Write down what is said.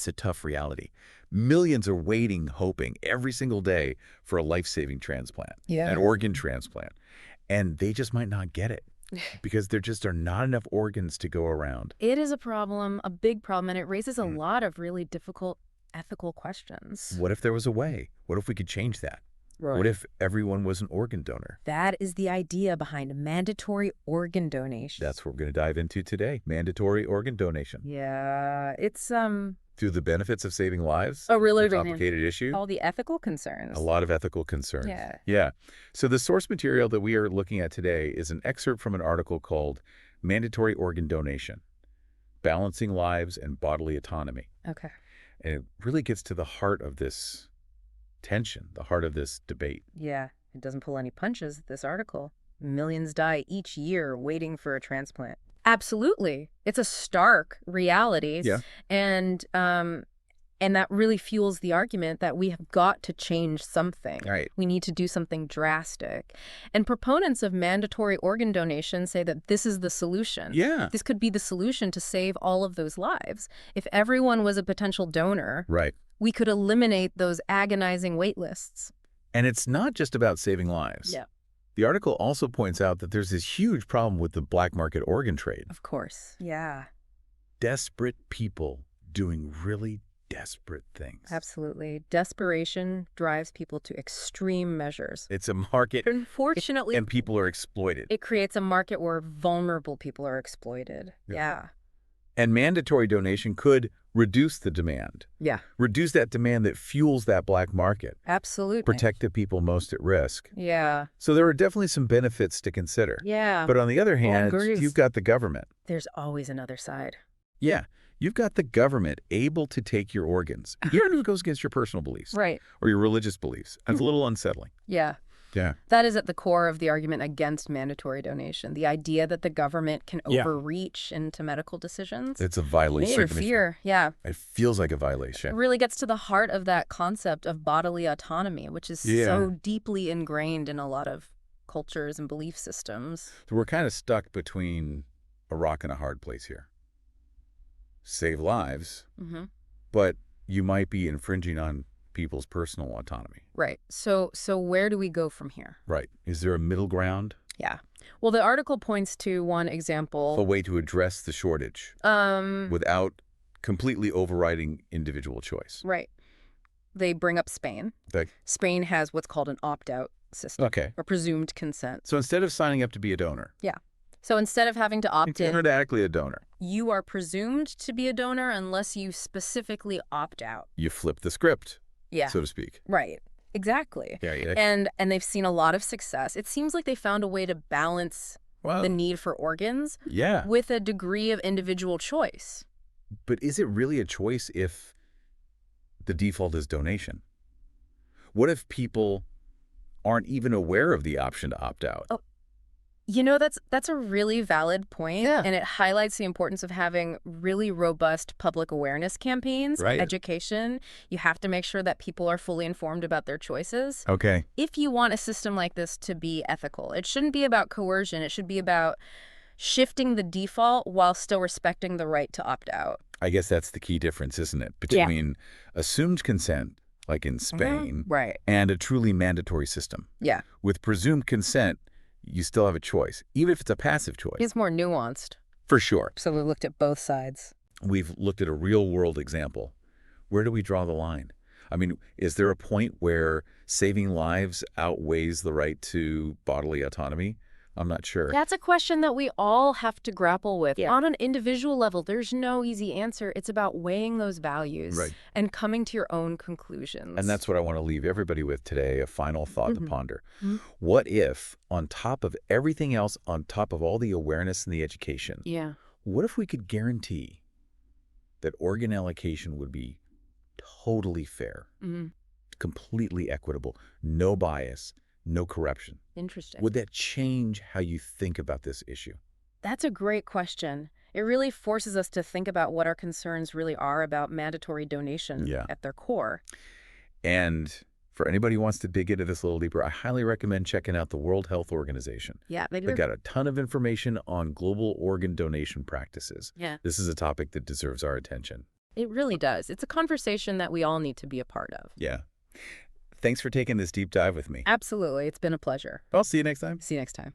That's the tough reality. Millions are waiting, hoping every single day for a life-saving transplant, an organ transplant, and they just might not get it because there just are not enough organs to go around. It is a problem, a big problem, and it raises a lot of really difficult ethical questions. What if there was a way? What if we could change that? Right. What if everyone was an organ donor? That is the idea behind mandatory organ donation. That's what we're going to dive into today. Mandatory organ donation. Yeah, it's Through the benefits of saving lives. a really A complicated issue. all the ethical concerns. A lot of ethical concerns. Yeah. Yeah. So the source material that we are looking at today is an excerpt from an article called Mandatory Organ Donation, Balancing Lives and Bodily Autonomy. Okay. And it really gets to the heart of this tension, the heart of this debate. Yeah, it doesn't pull any punches, this article. Millions die each year waiting for a transplant. Absolutely. It's a stark reality. Yeah. And that really fuels the argument that we have got to change something. Right. We need to do something drastic. And proponents of mandatory organ donation say that this is the solution. Yeah. This could be the solution to save all of those lives. If everyone was a potential donor, Right. we could eliminate those agonizing wait lists. And it's not just about saving lives. Yeah. The article also points out that there's this huge problem with the black market organ trade. Of course. Yeah. Desperate people doing really desperate things. Absolutely. Desperation drives people to extreme measures. It's a market, Unfortunately, and people are exploited. it creates a market where vulnerable people are exploited. Yeah. And mandatory donation could reduce the demand. Yeah. Reduce that demand that fuels that black market. Absolutely. Protect the people most at risk. Yeah. So there are definitely some benefits to consider. Yeah. But on the other hand, agrees. you've got the government. There's always another side. Yeah. You've got the government able to take your organs, even if it goes against your personal beliefs Right. or your religious beliefs. It's a little unsettling. Yeah. Yeah. That is at the core of the argument against mandatory donation. The idea that the government can Yeah. overreach into medical decisions. It's a violation. Interfere. Yeah. It feels like a It violation. really gets to the heart of that concept of bodily autonomy, which is so deeply ingrained in a lot of cultures and belief systems. So we're kind of stuck between a rock and a hard place here. Save lives, Mm-hmm. but you might be infringing on people's personal autonomy. Right. So where do we go from here? Right. Is there a middle ground? Yeah. Well, the article points to one A example. way to address the shortage without completely overriding individual choice. Right. They bring up Spain. Like, Spain has what's called an opt-out system, okay. or presumed consent. So instead of signing up to be a donor, So instead of having to opt it's in, automatically a donor. you are presumed to be a donor unless you specifically opt out. You flip the script, Yeah. so to speak. Right. Exactly. Yeah. And they've seen a lot of success. It seems like they found a way to balance Well, the need for organs yeah. with a degree of individual choice. But is it really a choice if the default is donation? What if people aren't even aware of the option to opt out? Oh, you know, that's a really valid point, Yeah. and it highlights the importance of having really robust public awareness campaigns, Right. education. You have to make sure that people are fully informed about their choices. Okay. If you want a system like this to be ethical, it shouldn't be about coercion. It should be about shifting the default while still respecting the right to opt out. I guess that's the key difference, isn't it? Between assumed consent, like in Spain, Right. and a truly mandatory system. Yeah. With presumed consent, you still have a choice, even if it's a passive choice. It's more nuanced. For sure. So we looked at both sides. We've looked at a real-world example. Where do we draw the line? I mean, is there a point where saving lives outweighs the right to bodily autonomy? I'm not sure. That's a question that we all have to grapple with. Yeah. On an individual level, there's no easy answer. It's about weighing those values Right. and coming to your own conclusions. And that's what I want to leave everybody with today, a final thought to ponder. Mhm. What if, on top of everything else, on top of all the awareness and the education, Yeah. what if we could guarantee that organ allocation would be totally fair, Mhm. completely equitable, no bias, no corruption? Interesting. Would that change how you think about this issue? That's a great question. It really forces us to think about what our concerns really are about mandatory donation Yeah. at their core. And for anybody who wants to dig into this a little deeper, I highly recommend checking out the World Health Organization. Yeah, They've got a ton of information on global organ donation practices. Yeah. This is a topic that deserves our attention. It really does. It's a conversation that we all need to be a part of. Yeah. Thanks for taking this deep dive with me. Absolutely. It's been a pleasure. I'll see you next time. See you next time.